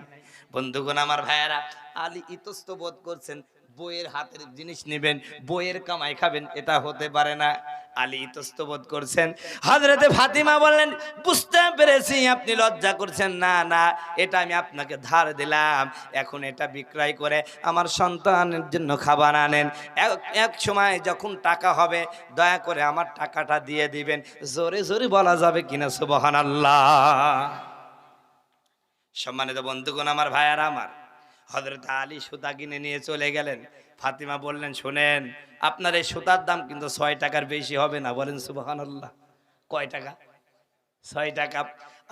বন্ধুগণ আমার ভাইয়েরা, আলী ইতস্ত বোধ করছেন বইয়ের হাতের জিনিস নেবেন, বইয়ের কামাই খাবেন, এটা হতে পারে না। আলী ইতস্ত বোধ করছেন। হযরতে ফাতিমা বললেন, বুঝতে পেরেছি আপনি লজ্জা করছেন, না না, এটা আমি আপনাকে ধার দিলাম, এখন এটা বিক্রয় করে আমার সন্তানের জন্য খাবার আনেন। এক সময় যখন টাকা হবে দয়া করে আমার টাকাটা দিয়ে দিবেন। জোরে জোরে বলা যাবে কিনা সুবহানাল্লাহ। সম্মানিত বন্ধুগণ আমার ভাইয়ারা আমার, হযরত আলী সুতা কিনে নিয়ে চলে গেলেন। ফাতিমা বললেন, শোনেন, আপনার এই সুতার দাম কিন্তু 6 টাকার বেশি হবে না। বলেন সুবহানাল্লাহ। কয় টাকা? 6 টাকা।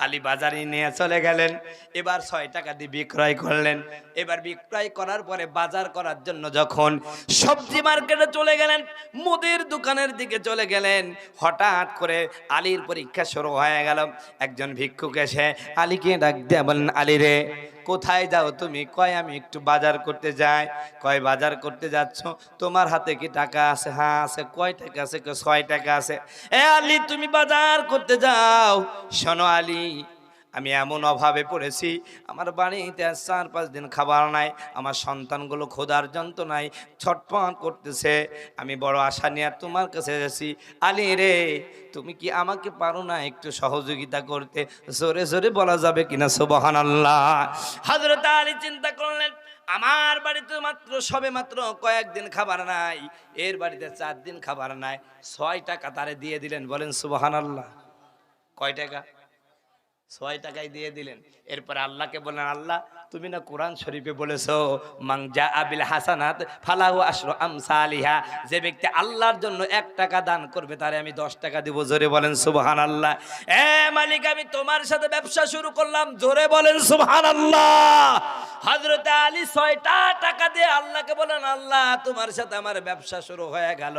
আলী বাজারে নিয়ে চলে গেলেন। এবার 6 টাকা দিয়ে বিক্রয় করলেন। এবার বিক্রয় করার পরে বাজার করার জন্য যখন সবজি মার্কেটে চলে গেলেন, মুদির দোকানের দিকে চলে গেলেন, হঠাৎ করে আলীর পরীক্ষা শুরু হয়ে গেল। একজন ভিক্ষুক এসে আলীকে ডাক দিয়ে বলেন, আলী রে, কোথায় যাও তুমি? কয় আমি একটু বাজার করতে যাই। কয় বাজার করতে যাচ্ছ? তোমার হাতে কি টাকা আছে? হ্যাঁ আছে। কয় টাকা আছে? 6 টাকা আছে। এ আলী, তুমি বাজার করতে যাও। শোনো আলী, আমি এমন অভাবে পড়েছি, আমার বাড়িতে 4-5 দিন খাবার নাই, আমার সন্তানগুলো ক্ষুধার যন্ত্রণায় ছটফট করতেছে, আমি বড় আশা নিয়ে তোমার কাছে এসেছি। আলী রে, তুমি কি আমাকে পারো না একটু সহযোগিতা করতে? জোরে জোরে বলা যাবে কিনা সুবহানাল্লাহ। হযরত আলী চিন্তা করলেন, আমার বাড়িতে মাত্র সবে মাত্র কয়েকদিন খাবার নাই, এর বাড়িতে 4 দিন খাবার নাই, 6 টাকা তারে দিয়ে দিলেন। বলেন সুবহানাল্লাহ। কয় টাকা? 6 টাকাই দিয়ে দিলেন। এরপর আল্লাহকে বললেন, আল্লাহ, তুমি না কোরআন শরীফে বলেছো, মান জাআ বিল হাসানাত ফালাহু আশরু আমসালিহা, যে ব্যক্তি আল্লাহর জন্য 1 টাকা দান করবে তারে আমি 10 টাকা দিব। জোরে বলেন সুবহানাল্লাহ। এ মালিক, আমি তোমার সাথে ব্যবসা শুরু করলাম। জোরে বলেন সুবহানাল্লাহ। হযরত আলী 6টা টাকা দিয়ে আল্লাহকে বলেন, আল্লাহ, তোমার সাথে আমার ব্যবসা শুরু হয়ে গেল।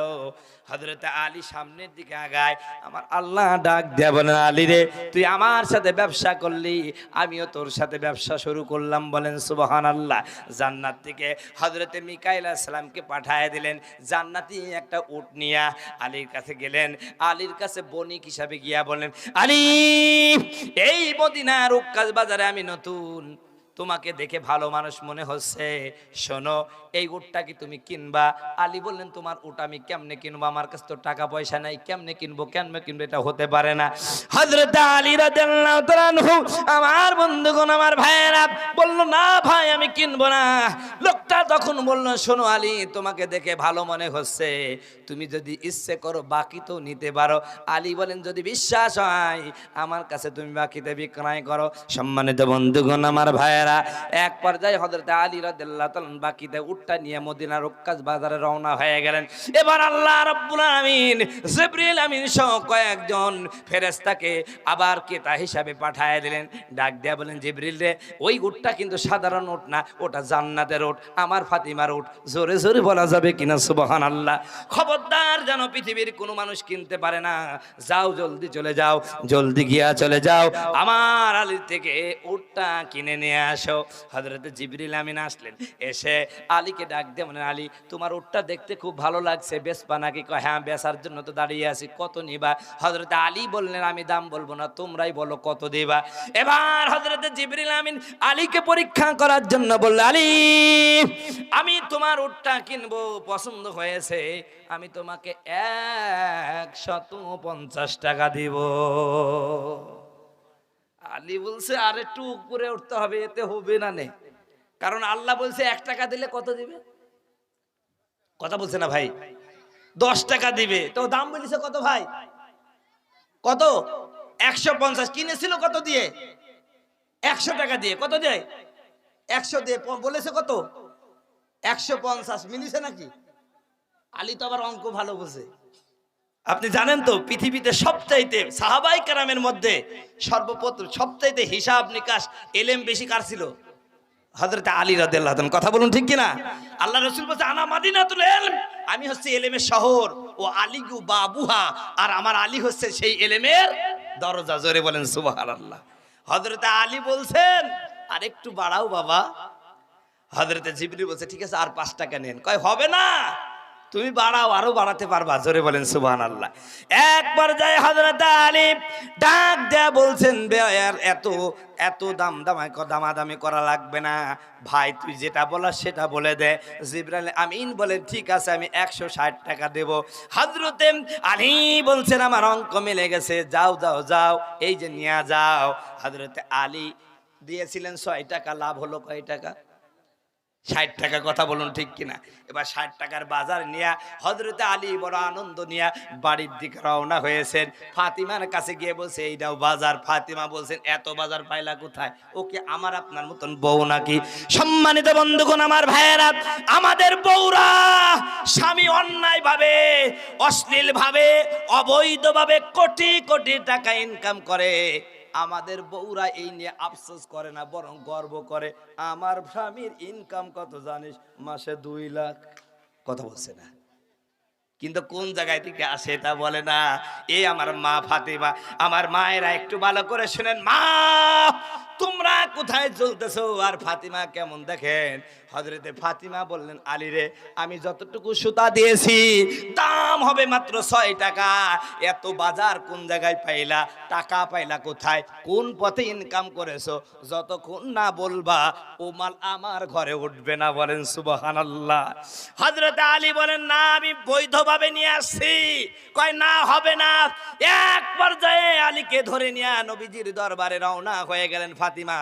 হযরত আলী সামনের দিকে আগায়, আমার আল্লাহ ডাক দিয়ে বলেন, আলী রে, তুই আমার সাথে ব্যবসা করলি, আমিও তোর সাথে ব্যবসা শুরু করলাম। বলেন সুবহানাল্লাহ। জান্নাত থেকে হযরতে মিকাইল আলাইহিস সালামকে পাঠিয়ে দিলেন। জান্নাতি একটা উট নিয়ে আলীর কাছে গেলেন। আলীর কাছে বণিক হিসাবে গিয়া বলেন, আলী, এই মদিনার উক্কাস বাজারে আমি নতুন, তোমাকে দেখে ভালো মানুষ মনে হচ্ছে, শোনো, এই উটটা কি তুমি কিনবা? আলী বললেন, তোমার উট আমি কেমনে কিনবো? আমার কাছে তো টাকা পয়সা নাই, কেমনে কিনবো? এটা হতে পারে না। হযরত আলী রাদিয়াল্লাহু তাআলা আনহু, আমার বন্ধুগণ, আমার ভাইয়েরা, বলল, না ভাই, আমি কিনবো না। লোকটা তখন বলল, শোনো আলী, তোমাকে দেখে ভালো মনে হচ্ছে, তুমি যদি ইচ্ছে করো বাকি তো নিতে পারো। আলী বলেন, যদি বিশ্বাস হয় আমার কাছে তুমি বাকিতে বিক্রয় করো। সম্মানিত বন্ধুগণ আমার ভাইয়েরা, এক পর্যায়ে হযরত আলী রাদিয়াল্লাহু তাআলা বাকিতে উটটা নিয়ে মদিনার উক্কাস বাজারে রওনা হয়ে গেলেন। এবার আল্লাহ রাব্বুল আমিন জিবরিল আমিন সহ কয়েকজন ফেরেশতাকে আবার ক্রেতা হিসাবে পাঠিয়ে দিলেন। ডাক দিয়া বলেন, জিবরিল রে, ওই উটটা কিন্তু সাধারণ উট না, ওটা জান্নাতের উট, আমার ফাতিমার উট। জোরে জোরে বলা যাবে কিনা সুবহানাল্লাহ। খবরদার যেন পৃথিবীর কোনো মানুষ কিনতে পারে না। যাও, জলদি চলে যাও, জলদি গিয়া চলে যাও, আমার আলীর থেকে উটটা কিনে নিয়ে আসো। হযরত জিবরিল আমিন আসলেন, এসে আলীকে ডাক দিয়ে বলেন, আলী, তোমার উটটা দেখতে খুব ভালো লাগছে, বেচবা নাকি? কয়, হ্যাঁ, বেচার জন্য তো দাঁড়িয়ে আছি, কত নিবা? হযরত আলী বললেন, আমি দাম বলবো না, তোমরাই বলো কত দিবা। এবার হযরত জিবরিল আমিন আলীকে পরীক্ষা করার জন্য বলল, আলী, আমি তোমার উটটা কিনবো, পছন্দ হয়েছে, আমি তোমাকে 150 টাকা দিব। আলী বলছে আর একটু উপরে উঠতে হবে, এতে হবে না নে, কারণ আল্লাহ বলছে 1 টাকা দিলে কত দিবে, কথা বলছে না ভাই, 10 টাকা দিবে। তো দাম বলেছে কত ভাই, কত? 150। কিনেছিল কত দিয়ে? 100 টাকা দিয়ে। কত দিয়ে? 100 দিয়ে। বলেছে কত? 150। মিলিছে নাকি? আলী তো আবার অঙ্ক ভালো বোঝে। আপনি জানেন তো পৃথিবীতে সবচাইতে সাহাবাই কেরামের মধ্যে সর্বপ্রথম সবচাইতে হিসাব নিকাশ এলেম বেশি কার ছিল? হযরত আলী রাদিয়াল্লাহু তাআলা। কথা বলুন ঠিক কিনা? আল্লাহ রাসূল বলেছে আনা মাদিনাতুল ইলম, আমি হচ্ছে এলেমের শহর, ও আলীগু বাবুহা, আর আমার আলী হচ্ছে সেই এলেমের দরজা। জোরে বলেন সুবহানাল্লাহ। হযরত আলী বলছেন আর একটু বাড়াও বাবা। হযরত জিবরিল বলছে ঠিক আছে আর 5 টাকা নেন। কয় হবে না, তুমি বাড়াও, আরো বাড়াতে পারবা। জোরে বলেন সুবহানাল্লাহ। একবার যায় হযরত আলী ডাক দেয়া বলছেন এত এত দামাদামি করা লাগবে না ভাই, তুই যেটা বলার সেটা বলে দে। জিবরাইল আমিন বলে ঠিক আছে আমি 160 টাকা দেব। হযরতে আলী বলছেন আমার অঙ্ক মিলে গেছে, যাও যাও যাও, এই যে নিয়ে যাও। হযরতে আলী দিয়েছিলেন 6 টাকা, লাভ হলো কয় টাকা? 60 টাকা। কথা বলুন ঠিক কিনা? এবার 60 টাকার বাজার নিয়ে হযরতে আলী বড় আনন্দ নিয়ে বাড়ির দিকে রওনা হয়েছেন। ফাতিমার কাছে গিয়ে বলছে এইটাও বাজার। ফাতিমা বলছেন এত বাজার পাইলা কোথায়? ওকে আমার আপনার মতন বউ নাকি? সম্মানিত বন্ধুগণ, আমার ভাইয়েরা, আমাদের বউরা স্বামী অন্যায় ভাবে, অশ্লীল ভাবে, অবৈধ ভাবে কোটি কোটি টাকা ইনকাম করে, আমাদের বউরা এই নিয়ে আফসোস করে না, বরং গর্ব করে। আমার স্বামীর ইনকাম কত জানিস? মাসে 2 লাখ। কথা বলছে না, কিন্তু কোন জায়গায় থেকে আসে তা বলে না। এই আমার মা ফাতিমা, আমার মায়েরা একটু ভালো করে শুনেন। মা তোমরা কোথায় চলতেছো? আর ফাতিমা কেমন দেখেন। হযরতে ফাতিমা বললেন আলী রে, আমি যতটুকু সুতা দিয়েছি দাম হবে মাত্র 6 টাকা। এত বাজার কোন জায়গায় পাইলা? টাকা পাইলা কোথায়? কোন পথে ইনকাম করেছো? যতক্ষণ না বলবা ও মাল আমার ঘরে উঠবে না। বলেন সুবহানাল্লাহ। হযরতে আলী বলেন না আমি বৈধভাবে নিয়ে আসছি। কয় না হবে না। এক পর্যায়ে আলীকে ধরে নিয়ে নবীজির দরবারে রওনা হয়ে গেলেন ফাতিমা।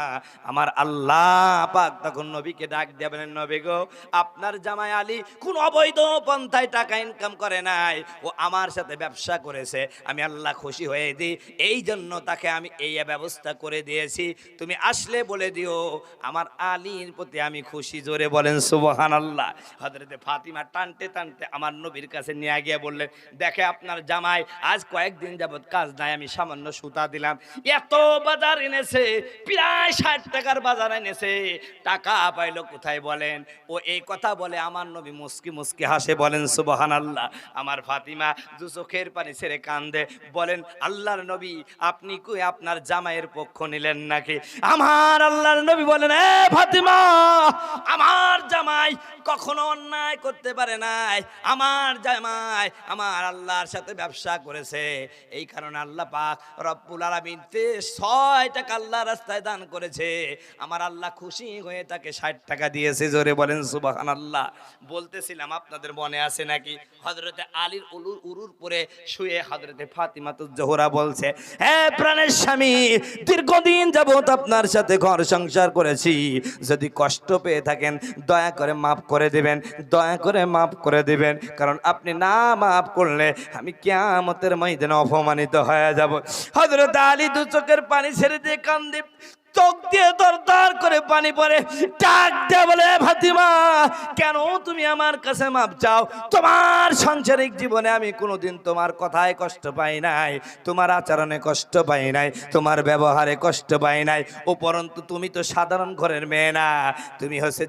আমার আল্লাহ পাক তখন নবীকে ডাক দিয়ে বলেন নবী গো, আপনার জামাই আলী কোন অবৈধ পন্থায় টাকা ইনকাম করে নাই, ও আমার সাথে ব্যবসা করেছে। আমি আল্লাহ খুশি হয়ে দিই, এই জন্য তাকে আমি এই ব্যবস্থা করে দিয়েছি। তুমি আসলে বলে দিও আমার আলীর প্রতি আমি খুশি। জোরে বলেন সুবহানাল্লাহ। হযরতে ফাতিমা টানতে টানতে আমার নবীর কাছে নিয়ে গিয়ে বললেন দেখে আপনার জামাই আজ কয়েকদিন যাবত কাজ নাই, আমি সামান্য সুতা দিলাম, এত বাজার এনেছে, প্রায় 60 টাকার বাজার এনেছে, টাকা পাইলো কোথায় বলেন? ও এই কথা বলে আমার নবী মুস্কি মুস্কি হাসে। বলেন সুবহানাল্লাহ। আমার ফাতিমা দু চোখের পানি ছেড়ে কান্দে, বলেন আল্লাহর নবী আপনি কই আপনার জামাইয়ের পক্ষ নিলেন নাকি? আমার আল্লাহর নবী বলেন এ ফাতিমা, আমার জামাই কখনো অন্যায় করতে পারে নাই। আমার জামাই আমার আল্লাহর সাথে ব্যবসা করেছে, এই কারণে আল্লাহ পাক রব্বুল আলামিন 6 টাকা আল্লাহর রাস্তায় দান করেছে। আমার আল্লাহ খুশি হয়ে তাকে 60 টাকা দিয়েছে। জোরে বলেন সুবহানাল্লাহ। বলতেছিলাম আপনাদের মনে আছে নাকি? হযরতে আলীর উরুর পরে শুয়ে হযরতে ফাতিমাতুজ জোহরা বলছে হে প্রাণের স্বামী, দীর্ঘদিন যাবত আপনার সাথে ঘর সংসার করেছি, যদি কষ্ট পেয়ে থাকেন দয়া করে মাফ করে দিবেন, দয়া করে মাফ করে দিবেন, কারণ আপনি না মাফ করলে আমি কিয়ামতের ময়দানে অপমানিত হয়ে যাব। হযরত আলী দু চোখের পানি ছেড়ে দিয়ে কান্দে, চোখ দিয়ে দরদর করে পানি পড়ে, ডাক দিয়ে বলে ফাতিমা কেন তুমি আমার কাছে মাপ চাও? তোমার সাংসারিক জীবনে আমি কোনোদিন তোমার কথায় কষ্ট পাই নাই, তোমার আচরণে কষ্ট পাই নাই, তোমার ব্যবহারে কষ্ট পাই নাই। উপরন্তু তুমি তো সাধারণ ঘরের মেয়ে না, তুমি হচ্ছে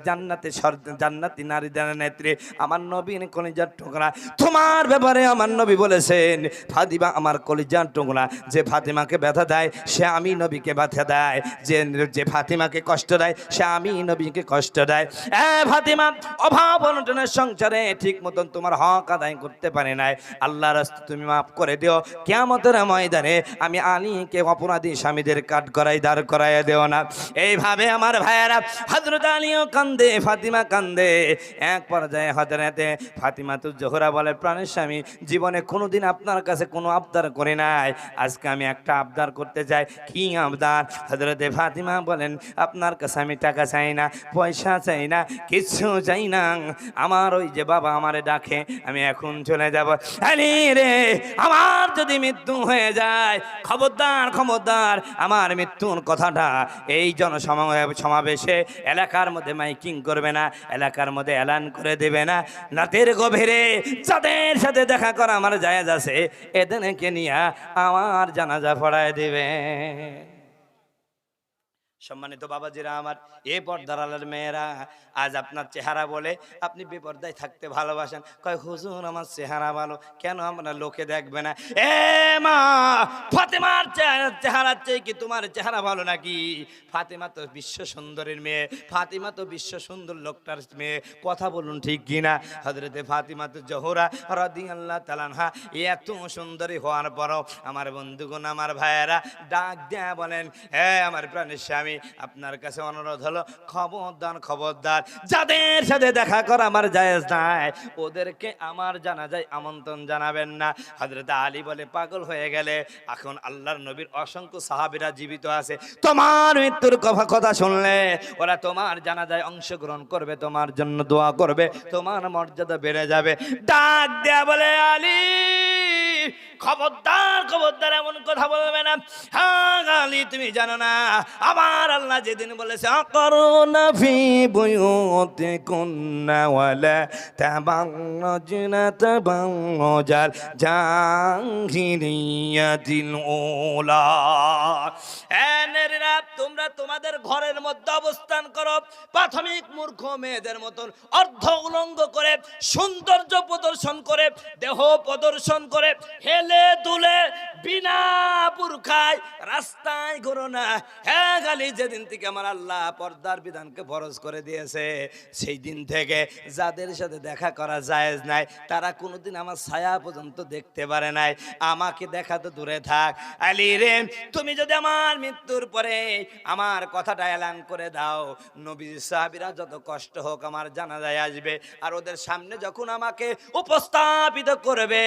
জান্নাতি নারীদের নেত্রী, আমার নবীর কলিজার টুকরা। তোমার ব্যাপারে আমার নবী বলেছেন ফাতিমা আমার কলিজার টুকরা, যে ফাতিমাকে ব্যথা দেয় সে আমি নবীকে ব্যথা দেয়, যে যে ফাতিমাকে কষ্ট দেয় সে আমি নবীকে কষ্ট দেয়। ফাতিমা অভাব অনটনের সংসারে ঠিক মতন তোমার হক আদায় করতে পারে নাই, আল্লাহর রাস্তায় তুমি মাফ করে দিও। কিয়ামতের ময়দানে আমি আলীকে অপরাধী স্বামীদের কাঠ করাই দাঁড় করাইয়া দেও না। এইভাবে আমার ভাইয়েরা হযরত আলীও কান্দে, ফাতিমা কান্দে। এক পর্যায়ে হযরতে ফাতিমাতুজ জোহরা বলে, প্রাণের স্বামী, জীবনে কোনোদিন আপনার কাছে কোনো আবদার করে নাই, আজকে আমি একটা আবদার করতে চাই। কি আবদার? হযরতে ফাতিমা বলেন, আপনার কাছে আমি টাকা চাই না, পয়সা চাই না, কিচ্ছু চাই না। আমার ওই যে বাবা আমারে ডাকে, আমি এখন চলে যাব। আলী রে, আমার যদি মৃত্যু হয়ে যায়, খবরদার খবরদার আমার মৃত্যুর কথাটা এই জনসমাবেশে এলাকার মধ্যে মাইকিং করবে না, এলাকার মধ্যে এলান করে দেবে না। রাতের গভীরে যাদের সাথে দেখা করা আমার জায়েজ আছে এদেরকে নিয়ে আমার জানাজা পড়ায় দিবে। সম্মানিত বাবাজিরা আমার, এ পর্দার আলের মেয়েরা, আজ আপনার চেহারা বলে আপনি বেপর্দায় থাকতে ভালোবাসেন। কয় হুজুর আমার চেহারা ভালো, কেন আমরা লোকে দেখবে না? এ মা, ফাতেমার চেহারা চেয়ে কি তোমার চেহারা ভালো নাকি? ফাতেমা তো বিশ্ব সুন্দরীর মেয়ে, ফাতেমা তো বিশ্ব সুন্দর লোকটার মেয়ে, কথা বলুন ঠিক কিনা? হযরতে ফাতিমাতুজ জোহরা রাদিয়াল্লাহু তাআলা আনহা এত সুন্দরী হওয়ার পরও আমার বন্ধুগণ, আমার ভাইয়েরা ডাক দেয়া বলেন, আমার প্রাণের স্বামী, আপনার কাছে অনুরোধ হলো, খবরদার খবরদার যাদের সাথে দেখা করা আমার জায়েজ নাই ওদেরকে আমার জানাজায় আমন্ত্রণ জানাবেন না। হযরত আলী বলে, পাগল হয়ে গেলে? এখন আল্লাহর নবীর অসংখ্য সাহাবীরা জীবিত আছে, তোমার মৃত্যুর কথা শুনলে ওরা তোমার জানাজায় অংশগ্রহণ করবে, তোমার জন্য দোয়া করবে, তোমার মর্যাদা বেড়ে যাবে। ডাক দেয়া বলে, আলী খবরদার খবরদার এমন কথা বলবে না। হ্যাঁ আলী, তুমি জানো না আমার আল্লাহ যেদিন বলেছে আকরুনা ফি বুয়ুতিকুন্না ওয়ালা তাবাররাজনা তাবাররাজাল জাহিলিয়াতিল উলা, নারীরা তোমরা তোমাদের ঘরের মধ্যে অবস্থান করো, প্রাথমিক মূর্খ মেয়েদের মতন অর্ধ উলঙ্গ করে, সৌন্দর্য প্রদর্শন করে, দেহ প্রদর্শন করে, হেলে দুলে বিনা বুরখায় রাস্তায় ঘোরো না। হ্যাঁ গালি, যেদিন থেকে আমার আল্লাহ পর্দার বিধানকে ফরজ করে দিয়েছে সেই দিন থেকে যাদের সাথে দেখা করা জায়েজ নাই তারা কোনোদিন আমার ছায়া পর্যন্ত দেখতে পারে নাই। আমাকে দেখা তো দূরে থাক। আলী রে, তুমি যদি আমার মৃত্যুর পরে আমার কথাটা এলান করে দাও, নবীর সাহাবীরা যত কষ্ট হোক আমার জানাজায় আসবে, আর ওদের সামনে যখন আমাকে উপস্থাপিত করবে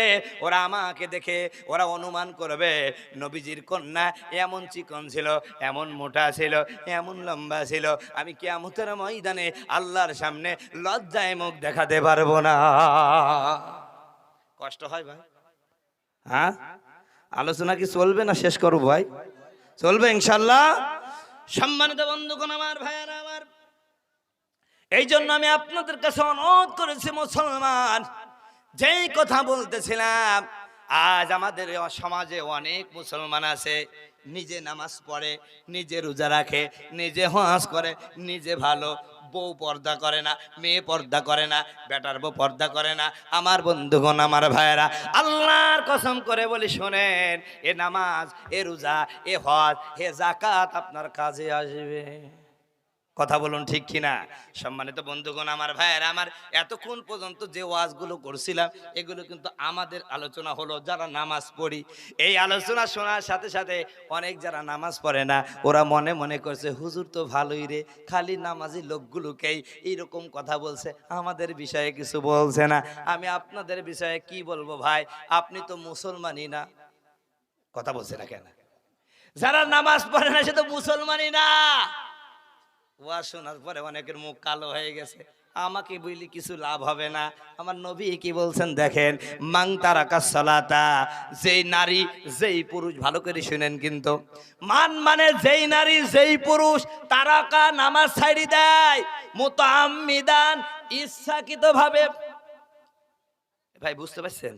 ওরা আমাকে দেখে ওরা অনুমান করবে নবীজির কন্যা এমন চিকন ছিল, এমন মোটা ছিল, এমন লম্বা ছিল, আমি কিয়ামতের ময়দানে আল্লাহর সামনে লজ্জায় মুখ দেখাতে পারবো না। কষ্ট হয় ভাই? হ্যাঁ, আলোচনা কি চলবে না শেষ করব ভাই? চলবে ইনশাআল্লাহ। সম্মানিত বন্ধুগণ, আমার ভাইয়েরা আমার, এই জন্য আমি আপনাদের কাছে অনুরোধ করেছি মুসলমান, যেই কথা বলতেছিলাম, আজ আমাদের সমাজে অনেক মুসলমান আছে নিজে নামাজ পড়ে, নিজে রোজা রাখে, নিজে হজ করে, নিজে ভালো, বউ পর্দা করে না, মেয়ে পর্দা করে না, বেটার বউ পর্দা করে না। আমার বন্ধুগণ, আমার ভাইয়েরা, আল্লাহর কসম করে বলি শোনেন, এ নামাজ, এ রোজা, এ হজ, এ যাকাত আপনার কাজে আসবে। কথা বলুন ঠিক কিনা? সম্মানিত বন্ধুগণ, আমার ভাইয়েরা আমার, এতক্ষণ পর্যন্ত যে ওয়াজগুলো করছিলাম এগুলো কিন্তু আমাদের আলোচনা হলো যারা নামাজ পড়ি। এই আলোচনা শোনার সাথে সাথে অনেক যারা নামাজ পড়ে না ওরা মনে মনে করছে হুজুর তো ভালোই রে, খালি নামাজি লোকগুলোকেই এইরকম কথা বলছে, আমাদের বিষয়ে কিছু বলছে না। আমি আপনাদের বিষয়ে কি বলবো ভাই? আপনি তো মুসলমানই না। কথা বলছে না কেন? যারা নামাজ পড়ে না সে তো মুসলমানই না। ওয়াজ শোনার পরে অনেকের মুখ কালো হয়ে গেছে, আমাকে বলি কিছু লাভ হবে না। আমার নবী কি বলছেন দেখেন, মান তারাকা সালাতা, যেই নারী যেই পুরুষ, ভালো করে শুনেন কিন্তু, মান মানে যেই নারী যেই পুরুষ তারাকা নামাজ ছাড়ি দেয়, মুতাআম্মিদান ইচ্ছাকৃতভাবে। ভাই বুঝতে পারছেন?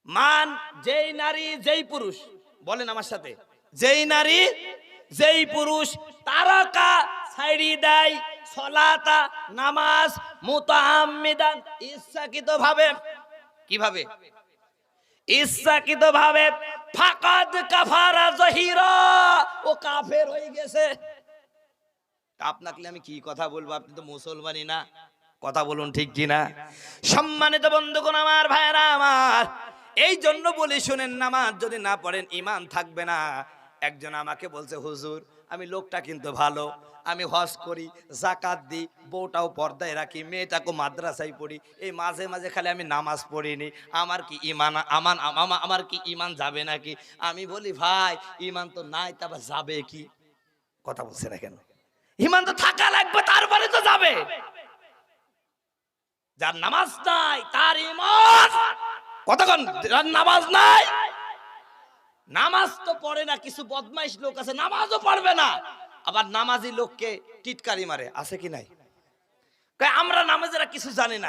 মান যেই নারী যেই পুরুষ, বলেন আমার সাথে, যেই নারী যেই পুরুষ তারাকা ছাড়ি দেয় সালাতা নামাজ, মুতাআম্মিদান ইচ্ছাকৃতভাবে। কিভাবে? ইচ্ছাকৃতভাবে ফাকাদ কাফারা জহিরা, ও কাফের হয়ে গেছে। আপনাকে আমি কি কথা বলবো, আপনি তো মুসলমানই না, কথা বলুন ঠিক কিনা। সম্মানিত বন্ধুগণ আমার, ভাইরা আমার, এই জন্য বলি শুনেন, নামাজ যদি না পড়েন ঈমান থাকবে না। একজন আমাকে বলছে, হুজুর আমি লোকটা কিন্তু ভালো, আমি হজ করি, যাকাত দিই, বউটাও পর্দায় রাখি, মেয়েটাকে মাদ্রাসায় পড়ি, এই মাঝে মাঝে খালি আমি নামাজ পড়িনি, আমার কি ঈমান আমার কি ঈমান যাবে নাকি? আমি বলি ভাই ঈমান তো নাই, তা আবার যাবে কি? কথা বলছে না কেন? ঈমান তো থাকা লাগবে, তারপরে তো যাবে। যার নামাজ নাই তার ঈমান কতক্ষণ? যার নামাজ নাই, নামাজ তো পড়ে না, কিছু বদমাইশ লোক আছে নামাজও পড়বে না, আবার নামাজি লোককে টিটকারি মারে, আছে কি নাই? আমরা নামাজেরা কিছু জানি না।